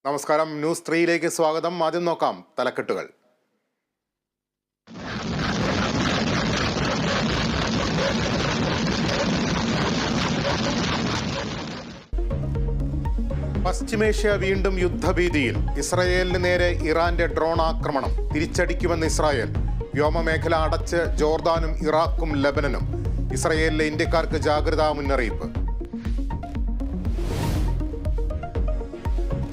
നമസ്കാരം, ന്യൂസ് 3യിലേക്ക് സ്വാഗതം. ആദ്യം നോക്കാം തലക്കെട്ടുകൾ. പശ്ചിമേഷ്യ വീണ്ടും യുദ്ധഭീതിയിൽ. ഇസ്രായേലിന് നേരെ ഇറാന്റെ ഡ്രോൺ ആക്രമണം. തിരിച്ചടിക്കുമെന്ന് ഇസ്രായേൽ. വ്യോമമേഖല അടച്ച് ജോർദാനും ഇറാഖും ലബനനും. ഇസ്രായേലിലെ ഇന്ത്യക്കാർക്ക് ജാഗ്രതാ മുന്നറിയിപ്പ്.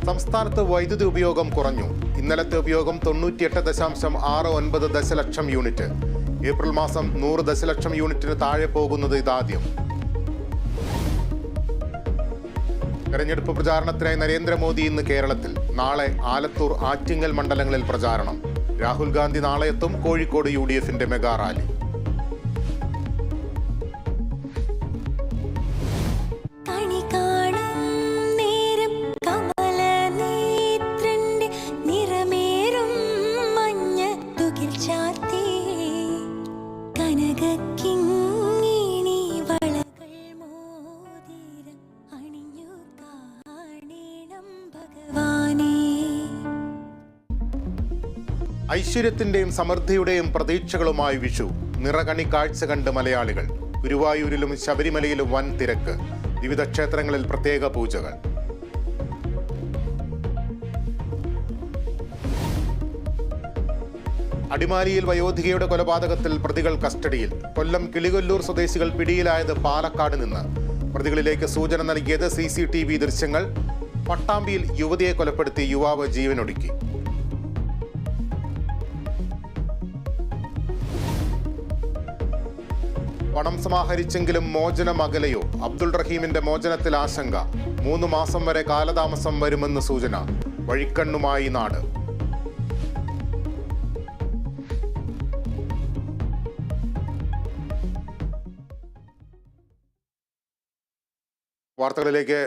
സംസ്ഥാനത്ത് വൈദ്യുതി ഉപയോഗം കുറഞ്ഞു. ഇന്നലത്തെ ഉപയോഗം 98.69 ദശലക്ഷം യൂണിറ്റ്. ഏപ്രിൽ മാസം 100 ദശലക്ഷം യൂണിറ്റിന് താഴെ പോകുന്നത് ഇതാദ്യം. തെരഞ്ഞെടുപ്പ് പ്രചാരണത്തിനായി നരേന്ദ്രമോദി ഇന്ന് കേരളത്തിൽ. നാളെ ആലത്തൂർ, ആറ്റിങ്ങൽ മണ്ഡലങ്ങളിൽ പ്രചാരണം. രാഹുൽ ഗാന്ധി നാളെ എത്തും. കോഴിക്കോട് UDFന്റെ മെഗാ റാലി. ഐശ്വര്യത്തിന്റെയും സമൃദ്ധിയുടെയും പ്രതീക്ഷകളുമായി വിഷു. നിറകണി കാഴ്ച കണ്ട് മലയാളികൾ. ഗുരുവായൂരിലും ശബരിമലയിലും വൻ തിരക്ക്. വിവിധ ക്ഷേത്രങ്ങളിൽ പ്രത്യേക പൂജകൾ. അടിമാലിയിൽ വയോധികയുടെ കൊലപാതകത്തിൽ പ്രതികൾ കസ്റ്റഡിയിൽ. കൊല്ലം കിളികൊല്ലൂർ സ്വദേശികൾ പിടിയിലായത് പാലക്കാട് നിന്ന്. പ്രതികളിലേക്ക് സൂചന നൽകിയത് CCTV ദൃശ്യങ്ങൾ. പട്ടാമ്പിയിൽ യുവതിയെ കൊലപ്പെടുത്തി യുവാവ് ജീവനൊടുക്കി. പണം സമാഹരിച്ചെങ്കിലും മോചനം അകലെയോ? അബ്ദുൾ റഹീമിന്റെ മോചനത്തിൽ ആശങ്ക. 3 മാസം വരെ കാലതാമസം വരുമെന്ന് സൂചന. വഴിക്കണ്ണുമായി നാട്. വാർത്തകളിലേക്ക്.